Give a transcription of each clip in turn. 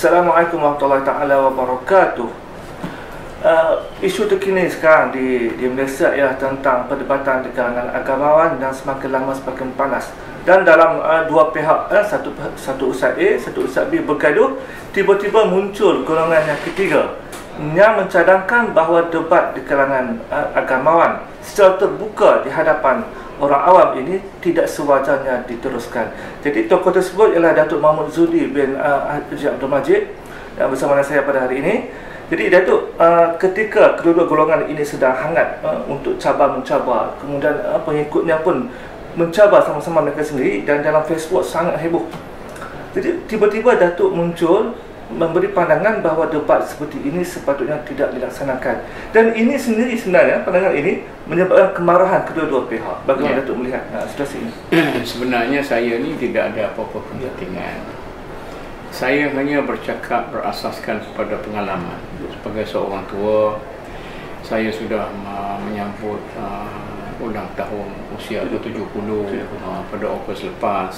Assalamualaikum warahmatullahi taala wabarakatuh. Isu terkini sekarang di Malaysia ialah tentang perdebatan di kalangan agamawan dan semakin lama semakin panas. Dan dalam dua pihak, satu Ustaz A, satu Ustaz B bergaduh, tiba-tiba muncul golongan yang ketiga yang mencadangkan bahawa debat di kalangan agamawan secara terbuka di hadapan orang awam ini tidak sewajarnya diteruskan. Jadi tokoh tersebut ialah Datuk Mahmud Zudi bin Haji Abdul Majid yang bersama saya pada hari ini. Jadi Datuk, ketika kedua-dua golongan ini sedang hangat untuk cabar-mencabar, kemudian pengikutnya pun mencabar sama-sama mereka sendiri dan dalam Facebook sangat heboh. Jadi tiba-tiba Datuk muncul memberi pandangan bahawa debat seperti ini sepatutnya tidak dilaksanakan. Dan ini sendiri sebenarnya, pandangan ini menyebabkan kemarahan kedua-dua pihak. Bagaimana Datuk melihat situasi ini? Sebenarnya saya ni tidak ada apa-apa kepentingan. Saya hanya bercakap berasaskan kepada pengalaman. Sebagai seorang tua, saya sudah menyambut ulang tahun usia 70 pada Ogos lepas.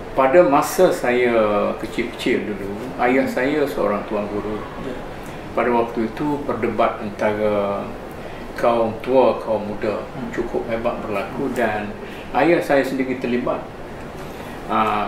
Pada masa saya kecil-kecil dulu, ayah saya seorang tuan guru. Pada waktu itu berdebat antara kaum tua, kaum muda cukup hebat berlaku dan ayah saya sendiri terlibat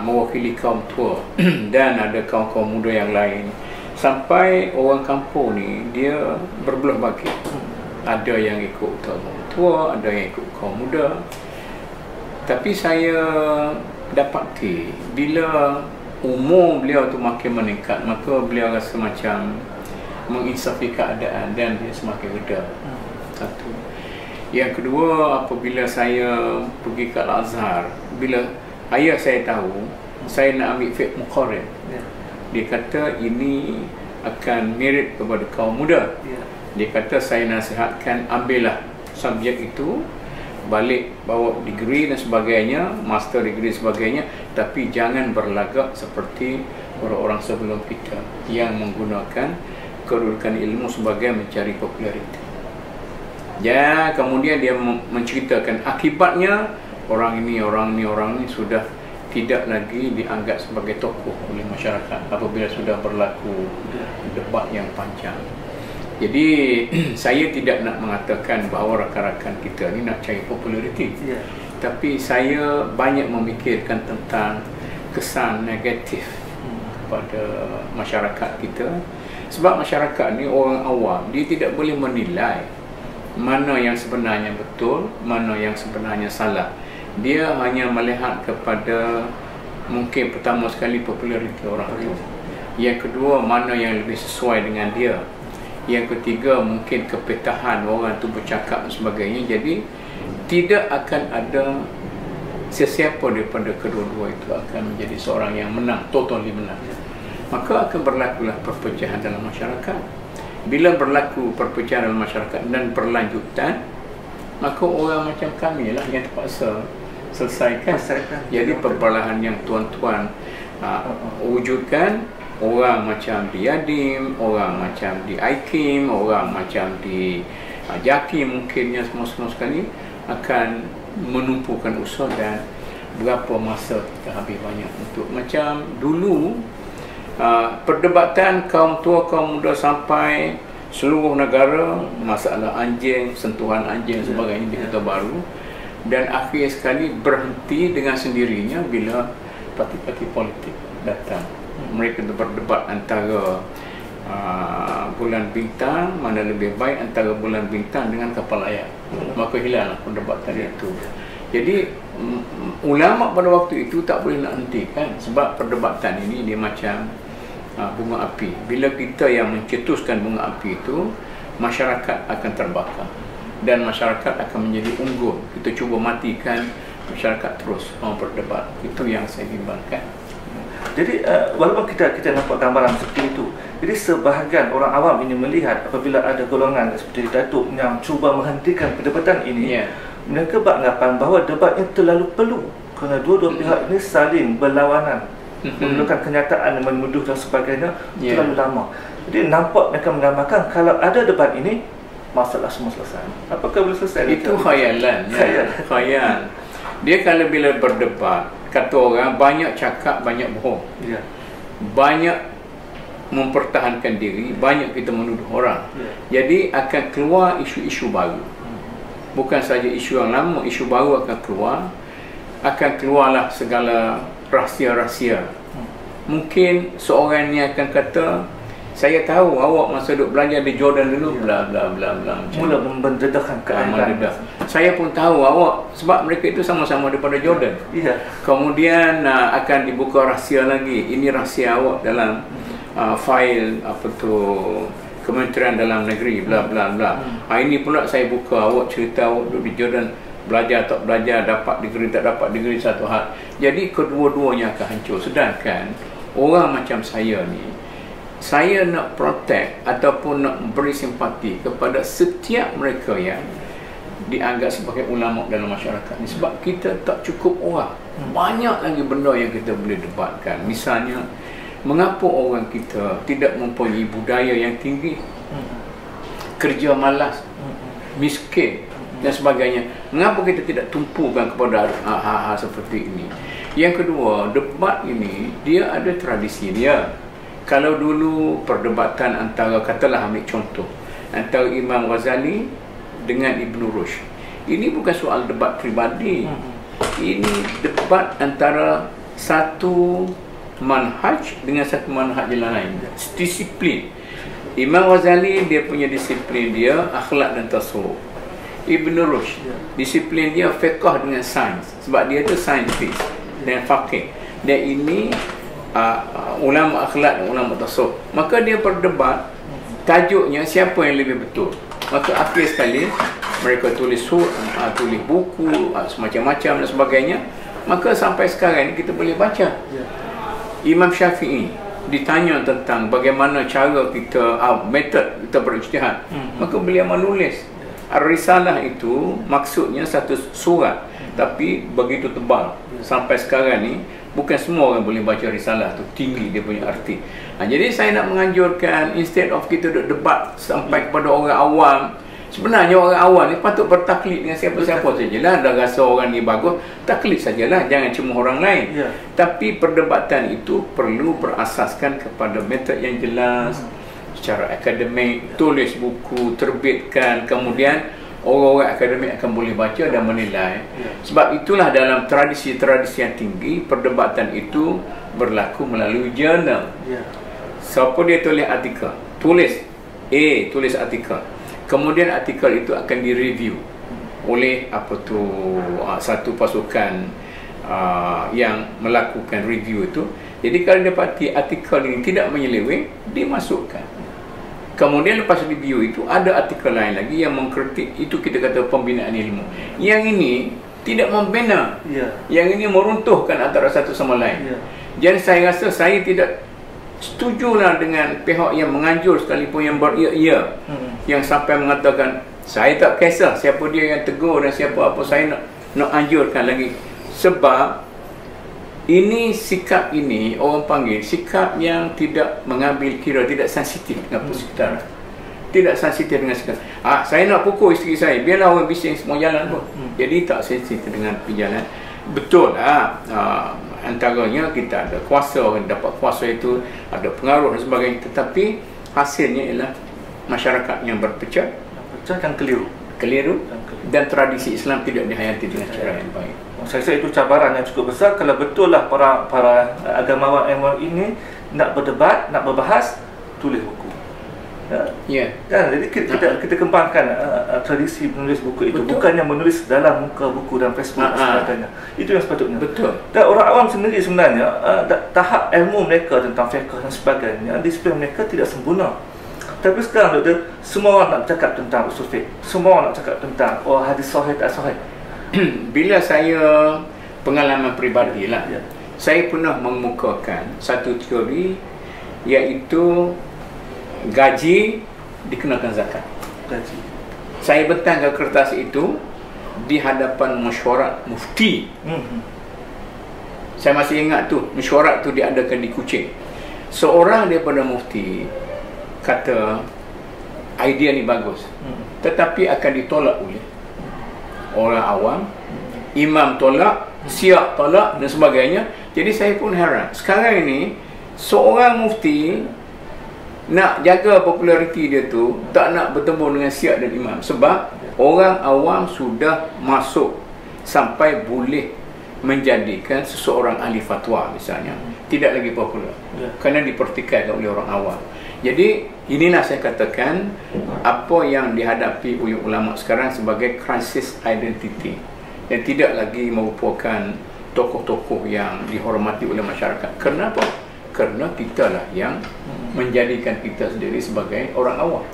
mewakili kaum tua dan ada kaum-kaum muda yang lain. Sampai orang kampung ni dia berbelah bagi. Ada yang ikut kaum tua, ada yang ikut kaum muda. Tapi saya dapati bila umur beliau tu makin meningkat, maka beliau rasa macam menginsafi keadaan dan dia semakin reda. Satu. Yang kedua, apabila saya pergi ke Al-Azhar, bila ayah saya tahu saya nak ambil fiqh muqarrin, dia kata ini akan mirip kepada kaum muda. Dia kata saya nasihatkan ambillah subjek itu, balik bawa degree dan sebagainya, master degree sebagainya, tapi jangan berlagak seperti orang-orang sebelum kita yang menggunakan kedudukan ilmu sebagai mencari populariti. Ya, kemudian dia menceritakan akibatnya orang ini sudah tidak lagi dianggap sebagai tokoh oleh masyarakat apabila sudah berlaku debat yang panjang. Jadi saya tidak nak mengatakan bahawa rakan-rakan kita ni nak cari populariti, tapi saya banyak memikirkan tentang kesan negatif kepada masyarakat kita. Sebab masyarakat ni orang awam, dia tidak boleh menilai mana yang sebenarnya betul, mana yang sebenarnya salah. Dia hanya melihat kepada mungkin pertama sekali populariti orang itu, yang kedua mana yang lebih sesuai dengan dia, yang ketiga mungkin kepetahan orang tu bercakap dan sebagainya. Jadi tidak akan ada sesiapa daripada kedua-dua itu akan menjadi seorang yang menang, totally menang. Maka akan berlakulah perpecahan dalam masyarakat. Bila berlaku perpecahan dalam masyarakat dan berlanjutan, maka orang macam kami lah yang terpaksa selesaikan. Jadi perbalahan yang tuan-tuan wujudkan, orang macam di Yadim, orang macam di Aikim, orang macam di Jakim mungkinnya semua sekali akan menumpukan usaha dan berapa masa kita habis banyak untuk macam dulu perdebatan kaum tua, kaum muda sampai seluruh negara masalah anjing, sentuhan anjing dan sebagainya di Kota Baru, dan akhir sekali berhenti dengan sendirinya bila parti-parti politik datang. Mereka berdebat antara bulan bintang, mana lebih baik antara bulan bintang dengan kapal layar. Maka hilanglah perdebatan itu. Jadi ulama pada waktu itu tak boleh nak hentikan, sebab perdebatan ini dia macam bunga api. Bila kita yang mencetuskan bunga api itu, masyarakat akan terbakar dan masyarakat akan menjadi unggun. Kita cuba matikan, masyarakat terus mau berdebat. Itu yang saya bimbangkan. Jadi walaupun kita nampak gambaran seperti itu, jadi sebahagian orang awam ini melihat apabila ada golongan seperti Datuk yang cuba menghentikan perdebatan ini, mereka beranggapan bahawa debat ini terlalu perlu kerana dua-dua pihak ini saling berlawanan, memerlukan kenyataan, menuduh dan sebagainya terlalu lama. Jadi nampak mereka menggambarkan kalau ada debat ini, masalah semua selesai. Apakah boleh selesai? Itu khayalan. Khayal. Dia kalau bila berdebat, kata orang banyak cakap banyak bohong. banyak mempertahankan diri, banyak kita menuduh orang. Jadi akan keluar isu-isu baru. Bukan saja isu yang lama, isu baru akan keluar. Akan keluarlah segala rahsia-rahsia. Mungkin seorang ni akan kata, saya tahu awak masa duduk belajar di Jordan dulu, bla bla bla bla. Mula mendedahkan keaiban. Saya pun tahu awak, sebab mereka itu sama-sama daripada Jordan. Kemudian akan dibuka rahsia lagi. Ini rahsia awak dalam fail apa tu Kementerian Dalam Negeri, bla bla bla. Ini pula saya buka, awak cerita awak duduk di Jordan, belajar tak belajar, dapat degree tak dapat degree, satu hal. Jadi kedua-duanya akan hancur. Sedangkan orang macam saya ni, saya nak protect ataupun nak beri simpati kepada setiap mereka yang dianggap sebagai ulama dalam masyarakat ni. Sebab kita tak cukup orang. Banyak lagi benda yang kita boleh debatkan. Misalnya, mengapa orang kita tidak mempunyai budaya yang tinggi, kerja malas, miskin dan sebagainya. Mengapa kita tidak tumpukan kepada hal-hal seperti ini? Yang kedua, debat ini dia ada tradisi dia. Kalau dulu perdebatan antara, katalah ambil contoh, antara Imam Ghazali dengan Ibn Rushd, ini bukan soal debat peribadi. Ini debat antara satu manhaj dengan satu manhaj yang lain. Disiplin. Imam Ghazali dia punya disiplin dia akhlak dan tasawuf. Ibn Rushd disiplin dia fiqh dengan sains, sebab dia tu saintis dan faqih. Dan ini ulama akhlak dan ulama tasawuf. Maka dia berdebat, tajuknya siapa yang lebih betul. Maka akhir sekali mereka tulis tulis buku semacam-macam dan sebagainya. Maka sampai sekarang ini kita boleh baca. Imam Syafi'i ditanya tentang bagaimana cara kita, metod kita berijtihad, maka beliau menulis Ar-Risalah. Itu maksudnya satu surat, tapi begitu tebal. Sampai sekarang ni bukan semua orang boleh baca risalah tu, tinggi dia punya arti. Jadi saya nak menganjurkan, instead of kita duduk debat sampai kepada orang awam, sebenarnya orang awam ni patut bertaklid dengan siapa-siapa sajalah. Dah rasa orang ni bagus, taklid sajalah, jangan cuma orang lain. Tapi perdebatan itu perlu berasaskan kepada metod yang jelas, secara akademik, tulis buku, terbitkan, kemudian orang-orang akademik akan boleh baca dan menilai. Sebab itulah dalam tradisi-tradisi yang tinggi, perdebatan itu berlaku melalui jurnal. Siapa dia tulis artikel, tulis artikel, kemudian artikel itu akan direview oleh satu pasukan yang melakukan review itu. Jadi kalau dapati artikel ini tidak menyeleweng, dimasukkan. Kemudian lepas review itu ada artikel lain lagi yang mengkritik. Itu kita kata pembinaan ilmu. Yang ini tidak membina, yang ini meruntuhkan antara satu sama lain. Jadi saya rasa saya tidak setujulah dengan pihak yang menganjur sekalipun yang beria-ia, yang sampai mengatakan saya tak kisah siapa dia yang tegur dan siapa apa, saya nak anjurkan lagi. Sebab ini sikap ini orang panggil sikap yang tidak mengambil kira, tidak sensitif dengan persekitaran, tidak sensitif dengan sekitar. Saya nak pukul isteri saya, biarlah orang bising semua jalan pun. Jadi tak sensitif dengan perjalanan. Betul antaranya kita ada kuasa, orang dapat kuasa itu ada pengaruh dan sebagainya, tetapi hasilnya ialah masyarakat yang berpecah dan keliru dan tradisi Islam tidak dihayati dengan cara yang baik. Saya rasa itu cabaran yang cukup besar. Kalau betul lah para agamawan ini nak berdebat, nak berbahas, tulis buku. Jadi kita kembangkan tradisi menulis buku itu. Betul. Bukannya menulis dalam muka buku dan Facebook dan sebagainya. Itu yang sepatutnya. Betul. Dan orang awam sendiri sebenarnya tahap ilmu mereka tentang fiqh dan sebagainya, disiplin mereka tidak sempurna. Tapi sekarang semua orang nak cakap tentang usul fiqh, semua orang nak cakap tentang hadis sahih tak sahih. Bila saya pengalaman peribadi lah, saya pernah mengemukakan satu teori, iaitu gaji dikenakan zakat. Saya bentangkan kertas itu di hadapan mesyuarat mufti. Saya masih ingat tu, mesyuarat tu diadakan di Kuching. Seorang daripada mufti kata idea ni bagus, tetapi akan ditolak oleh orang awam, imam tolak, syiah tolak dan sebagainya. Jadi saya pun heran. Sekarang ini seorang mufti nak jaga populariti dia tu, tak nak bertemu dengan syiah dan imam, sebab orang awam sudah masuk sampai boleh menjadikan seseorang ahli fatwa misalnya tidak lagi popular kerana dipertikaikan oleh orang awam. Jadi inilah saya katakan apa yang dihadapi oleh ulama sekarang sebagai krisis identity, yang tidak lagi merupakan tokoh-tokoh yang dihormati oleh masyarakat. Kenapa? Kerana kita lah yang menjadikan kita sendiri sebagai orang awam.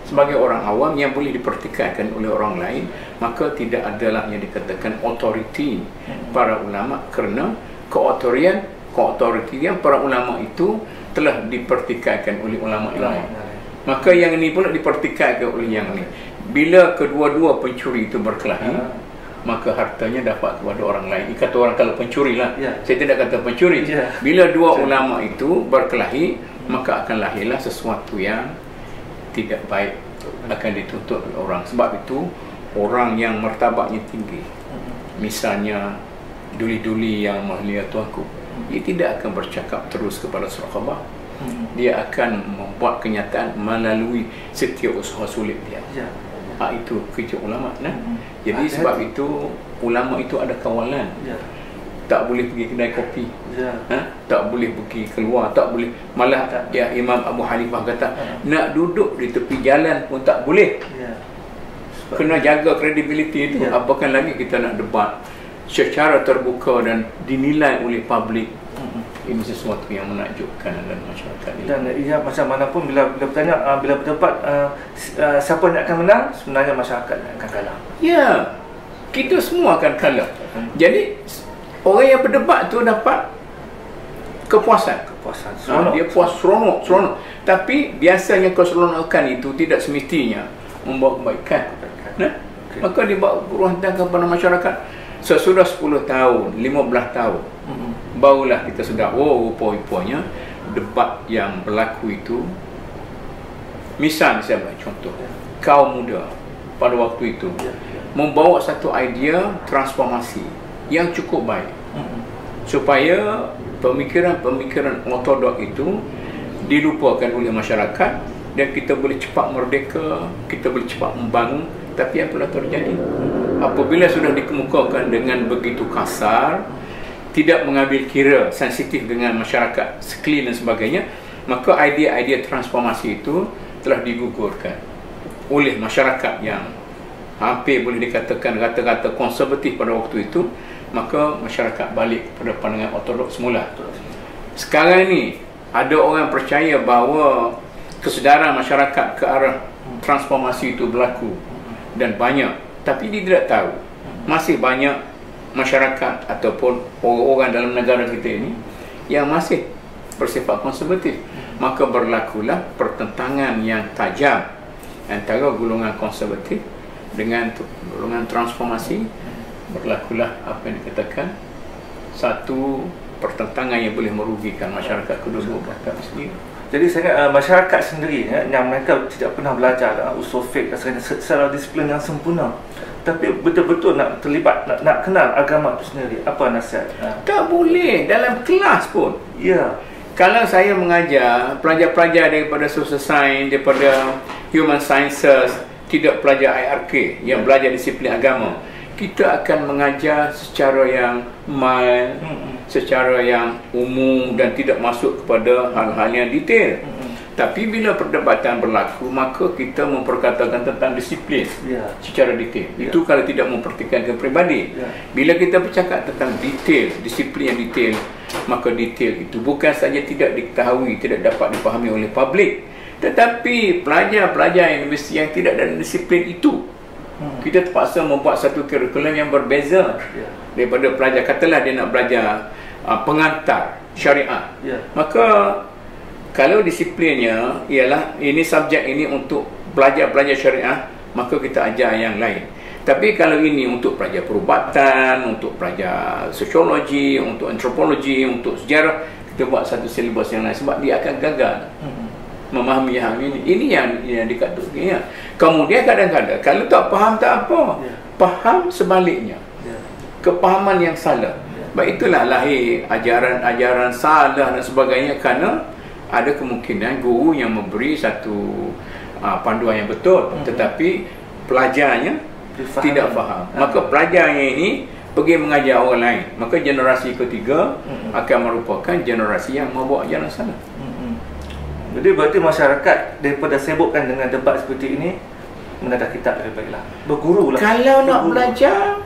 Sebagai orang awam yang boleh dipertikaikan oleh orang lain, maka tidak adalah yang dikatakan authority para ulama, kerana keautoritian para ulama itu telah dipertikaikan oleh ulama yang lain. Maka yang ini pula dipertikaikan oleh yang ini. Bila kedua-dua pencuri itu berkelahi, maka hartanya dapat kepada orang lain. Kata orang kalau pencuri lah, saya tidak kata pencuri. Bila dua ulama itu berkelahi, maka akan lahirlah sesuatu yang tidak baik, akan dituntut oleh orang. Sebab itu orang yang martabatnya tinggi, misalnya duli-duli yang mulia tuanku, dia tidak akan bercakap terus kepada sahabat. Dia akan membuat kenyataan melalui setiap usaha sulit dia. Itu kerja ulama. Jadi sebab itu ulama itu ada kawalan. Tak boleh pergi kedai kopi, tak boleh pergi keluar, tak boleh. Malah ya Imam Abu Hanifah kata nak duduk di tepi jalan pun tak boleh. Kena jaga kredibiliti itu. Apakah lagi kita nak debat secara terbuka dan dinilai oleh publik. Ini sesuatu yang menakjubkan dalam masyarakat ini. Dan ia macam mana pun bila bertanya, bila berdebat siapa yang akan menang, sebenarnya masyarakat yang akan kalah. Ya, kita semua akan kalah. Jadi orang yang berdebat tu dapat kepuasan. Dia puas, seronok. Tapi biasanya keseronokan itu tidak semestinya membawa kebaikan. Maka dibawa hantar kepada masyarakat. Sesudah 10 tahun, 15 tahun, barulah kita sedar, rupa-rupanya debat yang berlaku itu. Misal saya bagi contoh, kaum muda pada waktu itu membawa satu idea transformasi yang cukup baik, supaya pemikiran-pemikiran ortodok itu dilupakan oleh masyarakat dan kita boleh cepat merdeka, kita boleh cepat membangun. Tapi apa yang terjadi? Apabila sudah dikemukakan dengan begitu kasar, tidak mengambil kira, sensitif dengan masyarakat sekeliling dan sebagainya, maka idea-idea transformasi itu telah digugurkan oleh masyarakat yang hampir boleh dikatakan kata-kata konservatif pada waktu itu. Maka masyarakat balik pada pandangan ortodoks semula. Sekarang ni ada orang percaya bahawa kesedaran masyarakat ke arah transformasi itu berlaku dan banyak, tapi dia tidak tahu masih banyak masyarakat ataupun orang-orang dalam negara kita ini yang masih bersifat konservatif. Maka berlakulah pertentangan yang tajam antara golongan konservatif dengan golongan transformasi. Berlakulah apa yang dikatakan satu pertentangan yang boleh merugikan masyarakat kedua-dua belah sendiri. Jadi saya masyarakat sendiri yang mereka tidak pernah belajar usul fiqh secara disiplin yang sempurna, tapi betul-betul nak terlibat, nak kenal agama itu sendiri, apa nasihat? Tak boleh dalam kelas pun. Kalau saya mengajar pelajar-pelajar daripada social science, daripada human sciences, tidak pelajar IRK yang belajar disiplin agama, kita akan mengajar secara yang mild, secara yang umum dan tidak masuk kepada hal-hal yang detail. Tapi bila perdebatan berlaku, maka kita memperkatakan tentang disiplin secara detail. Itu kalau tidak mempertikaikan peribadi. Bila kita bercakap tentang detail, disiplin yang detail, maka detail itu bukan saja tidak diketahui, tidak dapat dipahami oleh publik, tetapi pelajar-pelajar universiti yang tidak ada disiplin itu, kita terpaksa membuat satu kurikulum yang berbeza daripada pelajar. Katalah dia nak belajar pengantar syariah, maka kalau disiplinnya ialah ini subjek ini untuk pelajar-pelajar syariah, maka kita ajar yang lain. Tapi kalau ini untuk pelajar perubatan, untuk pelajar sosiologi, untuk antropologi, untuk sejarah, kita buat satu silibus yang lain, sebab dia akan gagal memahami hal ini. Ini yang dikatakan. Kemudian kadang-kadang kalau tak faham tak apa, faham sebaliknya, kepahaman yang salah. Sebab itulah lahir ajaran-ajaran salah dan sebagainya, kerana ada kemungkinan guru yang memberi satu panduan yang betul, tetapi pelajarnya tidak faham. Maka pelajarnya ini pergi mengajar orang lain, maka generasi ketiga akan merupakan generasi yang membawa ajaran salah. Jadi berarti masyarakat daripada sibukkan dengan debat seperti ini, menadah kitab lebih baiklah, berguru lah. Kalau nak belajar,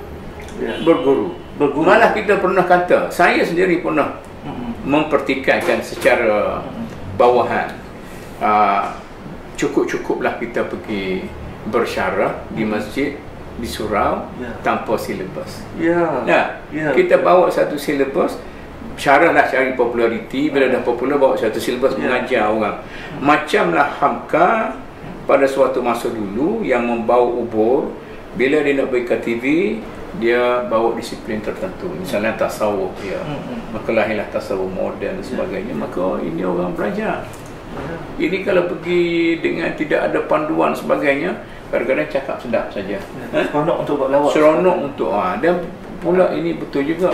berguru. Malah kita pernah kata, saya sendiri pernah mempertikaikan secara bawahan, cukup-cukuplah kita pergi bersyarah di masjid, di surau, tanpa silibus. Kita bawa satu silibus, syarah nak cari populariti, bila dah popular bawa satu silibus mengajar orang. Macamlah Hamka pada suatu masa dulu yang membawa ubur, bila dia nak pergi ke TV, dia bawa disiplin tertentu, misalnya tasawuf dia, maka lahirlah tasawuf moden dan sebagainya. Maka ini orang belajar. Ini kalau pergi dengan tidak ada panduan sebagainya, kadang-kadang cakap sedap saja, seronok untuk buat lawak, seronok untuk dan pula ini betul juga,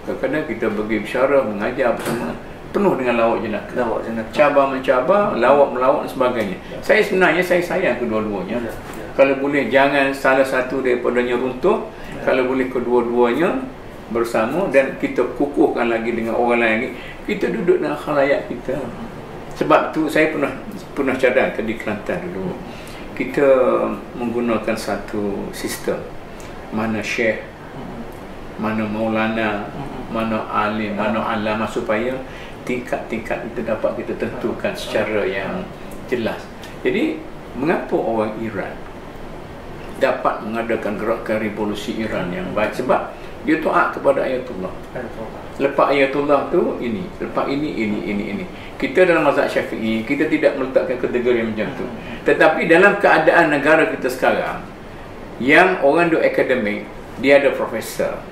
kadang-kadang kita pergi bersyarah, mengajar bersama, penuh dengan lawak jenaka, cabar mencabar, lawak melawak dan sebagainya. Saya sebenarnya saya sayang kedua-duanya. Kalau boleh jangan salah satu daripadanya runtuh, kalau boleh kedua-duanya bersama, dan kita kukuhkan lagi dengan orang lain. Kita duduk dengan khalayak kita. Sebab tu saya pernah cadangkan di Kelantan dulu, kita menggunakan satu sistem, mana syekh, mana maulana, mana alim, mana alama, supaya tingkat-tingkat itu dapat kita tentukan secara yang jelas. Jadi mengapa orang Iran dapat mengadakan gerakan revolusi Iran yang baik? Sebab dia taat kepada ayatullah. Lepas ayatullah tu ini, lepas ini. Kita dalam mazhab Syafi'i, kita tidak meletakkan kategori macam tu. Tetapi dalam keadaan negara kita sekarang, yang orang duk akademik, dia ada profesor,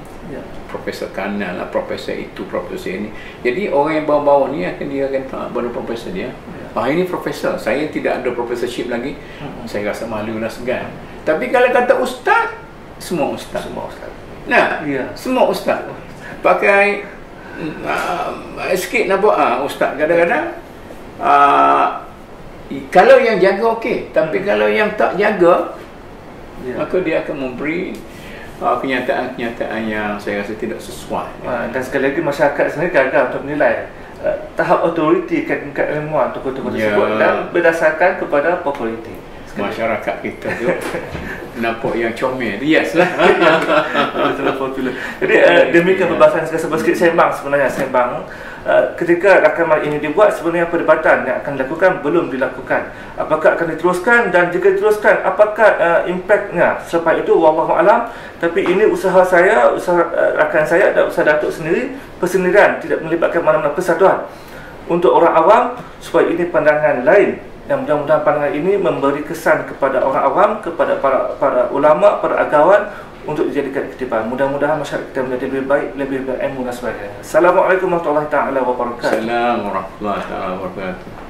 profesor kanan lah, profesor itu, profesor ini. Jadi orang yang bawah-bawah ni dia akan taat pada profesor dia. Ini profesor, saya tidak ada professorship lagi, saya rasa malu lah, segan. Tapi kalau kata ustaz, semua ustaz. Nah, semua ustaz. Pakai sikit nampak ustaz. Kadang-kadang kalau yang jaga okey, tapi kalau yang tak jaga, maka dia akan memberi kenyataan-kenyataan yang saya rasa tidak sesuai. Dan sekali lagi masyarakat sebenarnya gagal untuk menilai tahap autoriti kat ilmuwan tokoh-tokoh tersebut, dan berdasarkan kepada populariti. Masyarakat kita tu nampak yang comel, rias lah. Jadi demikian pembahasan sebab sikit sembang sebenarnya, ketika rakaman ini dibuat, sebenarnya perdebatan yang akan dilakukan belum dilakukan. Apakah akan diteruskan, dan jika diteruskan, apakah impaknya selepas itu, wallahu alam. Tapi ini usaha saya, usaha rakan saya dan usaha Datuk sendiri, persendirian, tidak melibatkan mana-mana persatuan untuk orang awam, supaya ini pandangan lain, yang mudah-mudahan pandangan ini memberi kesan kepada orang awam, kepada para ulama, para agawan, untuk dijadikan iktibar. Mudah-mudahan masyarakat kita menjadi lebih baik, lebih berilmu dan sebagainya. Assalamualaikum warahmatullahi taala wabarakatuh. Assalamualaikum warahmatullahi wabarakatuh.